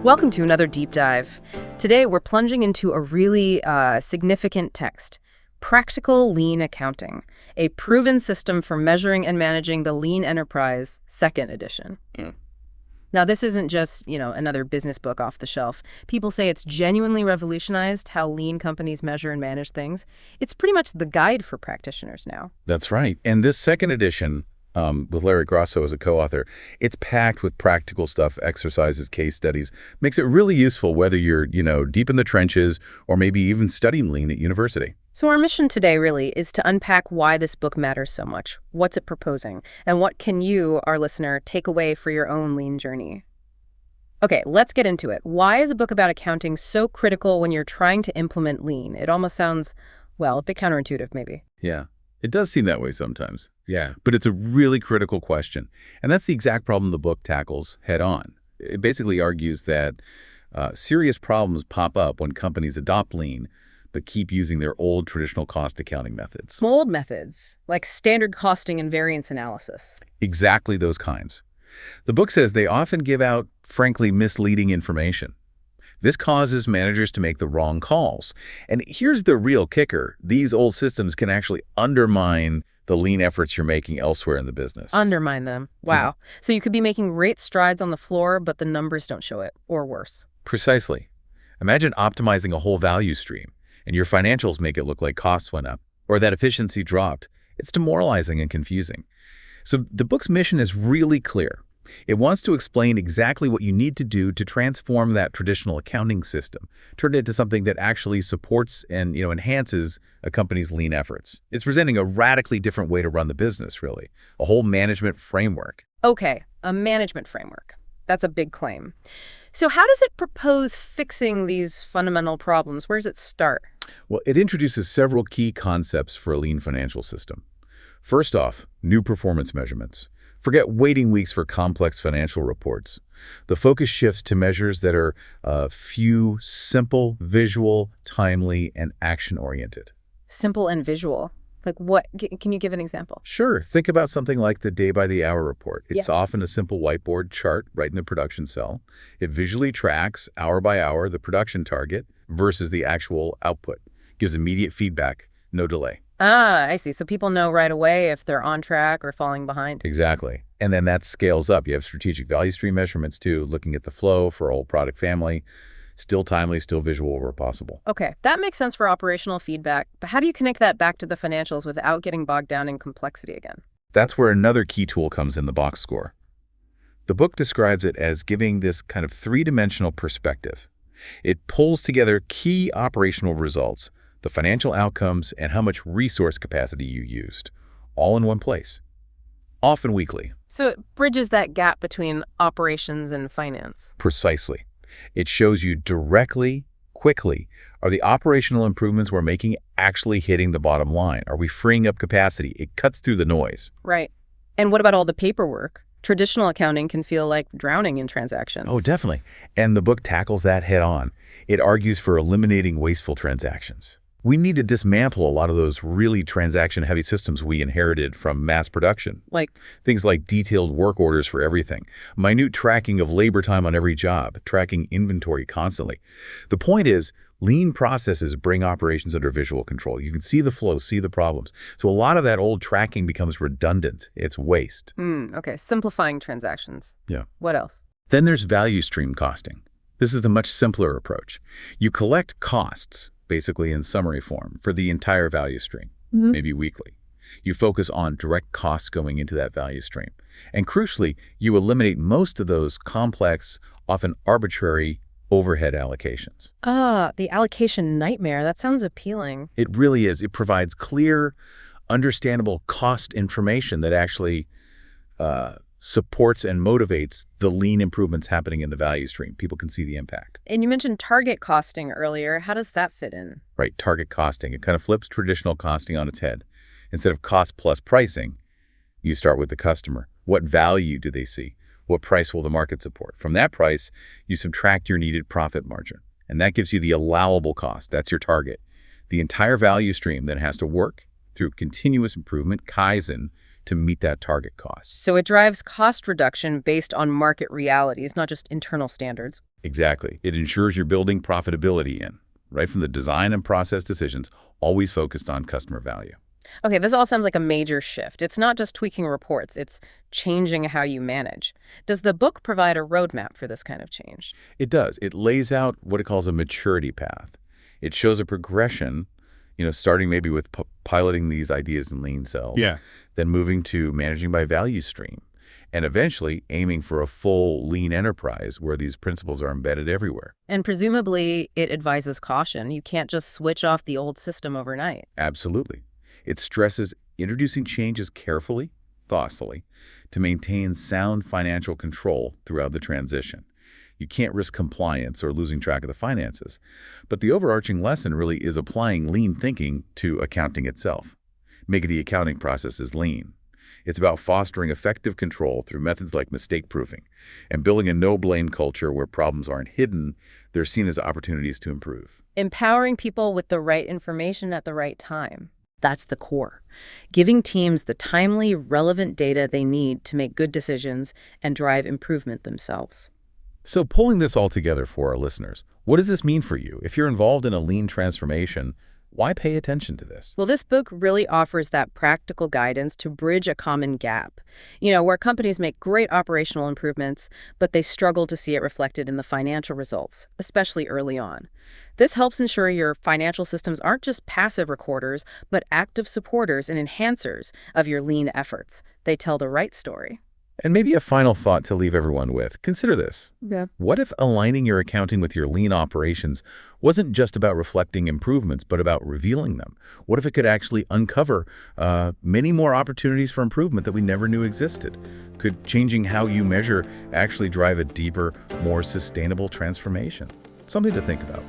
Welcome to another deep dive. Today, we're plunging into a really significant text, Practical Lean Accounting, a proven system for measuring and managing the lean enterprise, second edition. Now, this isn't just, another business book off the shelf. People say it's genuinely revolutionized how lean companies measure and manage things. It's pretty much the guide for practitioners now. That's right. And this second edition, with Larry Grosso as a co-author, it's packed with practical stuff, exercises, case studies. Makes it really useful whether you're, deep in the trenches or maybe even studying lean at university. So our mission today really is to unpack why this book matters so much, what's it proposing, and what can you, our listener, take away for your own lean journey. Okay, let's get into it. Why is a book about accounting so critical when you're trying to implement lean? It almost sounds, a bit counterintuitive maybe. Yeah. It does seem that way sometimes. Yeah. But it's a really critical question. And that's the exact problem the book tackles head on. It basically argues that serious problems pop up when companies adopt lean, but keep using their old traditional cost accounting methods. Old methods, like standard costing and variance analysis. Exactly those kinds. The book says they often give out, frankly, misleading information. This causes managers to make the wrong calls. And here's the real kicker. These old systems can actually undermine the lean efforts you're making elsewhere in the business. Undermine them. Wow. So you could be making great strides on the floor, but the numbers don't show it, or worse. Precisely. Imagine optimizing a whole value stream, and your financials make it look like costs went up, or that efficiency dropped. It's demoralizing and confusing. So the book's mission is really clear. It wants to explain exactly what you need to do to transform that traditional accounting system, turn it into something that actually supports and enhances a company's lean efforts. It's presenting a radically different way to run the business, really, a whole management framework. Okay, a management framework. That's a big claim. So how does it propose fixing these fundamental problems? Where does it start? Well, it introduces several key concepts for a lean financial system. First off, new performance measurements. Forget waiting weeks for complex financial reports. The focus shifts to measures that are few, simple, visual, timely, and action-oriented. Simple and visual. Like what? Can you give an example? Sure. Think about something like the day-by-the-hour report. It's often a simple whiteboard chart right in the production cell. It visually tracks, hour by hour, the production target versus the actual output. Gives immediate feedback, no delay. Ah, I see. So people know right away if they're on track or falling behind. Exactly. And then that scales up. You have strategic value stream measurements too, looking at the flow for a whole product family. Still timely, still visual where possible. Okay, that makes sense for operational feedback, but how do you connect that back to the financials without getting bogged down in complexity again? That's where another key tool comes in, the box score. The book describes it as giving this kind of three-dimensional perspective. It pulls together key operational results, the financial outcomes, and how much resource capacity you used, all in one place, often weekly. So it bridges that gap between operations and finance. Precisely. It shows you directly, quickly, are the operational improvements we're making actually hitting the bottom line? Are we freeing up capacity? It cuts through the noise. Right. And what about all the paperwork? Traditional accounting can feel like drowning in transactions. Oh, definitely. And the book tackles that head on. It argues for eliminating wasteful transactions. We need to dismantle a lot of those really transaction-heavy systems we inherited from mass production. Like? Things like detailed work orders for everything, minute tracking of labor time on every job, tracking inventory constantly. The point is, lean processes bring operations under visual control. You can see the flow, see the problems. So a lot of that old tracking becomes redundant. It's waste. Okay, simplifying transactions. Yeah. What else? Then there's value stream costing. This is a much simpler approach. You collect costs, basically in summary form, for the entire value stream, maybe weekly. You focus on direct costs going into that value stream. And crucially, you eliminate most of those complex, often arbitrary overhead allocations. Ah, the allocation nightmare. That sounds appealing. It really is. It provides clear, understandable cost information that actually supports and motivates the lean improvements happening in the value stream. People can see the impact. And you mentioned target costing earlier. How does that fit in? Right, target costing. It kind of flips traditional costing on its head. Instead of cost plus pricing, you start with the customer. What value do they see? What price will the market support? From that price, you subtract your needed profit margin. And that gives you the allowable cost. That's your target. The entire value stream then has to work through continuous improvement, KAIZEN, to meet that target cost. So it drives cost reduction based on market realities, not just internal standards. Exactly. It ensures you're building profitability in, right from the design and process decisions, always focused on customer value. Okay, this all sounds like a major shift. It's not just tweaking reports, it's changing how you manage. Does the book provide a roadmap for this kind of change? It does. It lays out what it calls a maturity path. It shows a progression, starting maybe with piloting these ideas in lean cells, then moving to managing by value stream, and eventually aiming for a full lean enterprise where these principles are embedded everywhere. And presumably, it advises caution. You can't just switch off the old system overnight. Absolutely. It stresses introducing changes carefully, thoughtfully, to maintain sound financial control throughout the transition. You can't risk compliance or losing track of the finances. But the overarching lesson really is applying lean thinking to accounting itself, making the accounting processes lean. It's about fostering effective control through methods like mistake proofing and building a no-blame culture where problems aren't hidden, they're seen as opportunities to improve. Empowering people with the right information at the right time. That's the core. Giving teams the timely, relevant data they need to make good decisions and drive improvement themselves. So pulling this all together for our listeners, what does this mean for you? If you're involved in a lean transformation, why pay attention to this? Well, this book really offers that practical guidance to bridge a common gap, where companies make great operational improvements, but they struggle to see it reflected in the financial results, especially early on. This helps ensure your financial systems aren't just passive recorders, but active supporters and enhancers of your lean efforts. They tell the right story. And maybe a final thought to leave everyone with. Consider this. Yeah. What if aligning your accounting with your lean operations wasn't just about reflecting improvements, but about revealing them? What if it could actually uncover many more opportunities for improvement that we never knew existed? Could changing how you measure actually drive a deeper, more sustainable transformation? Something to think about.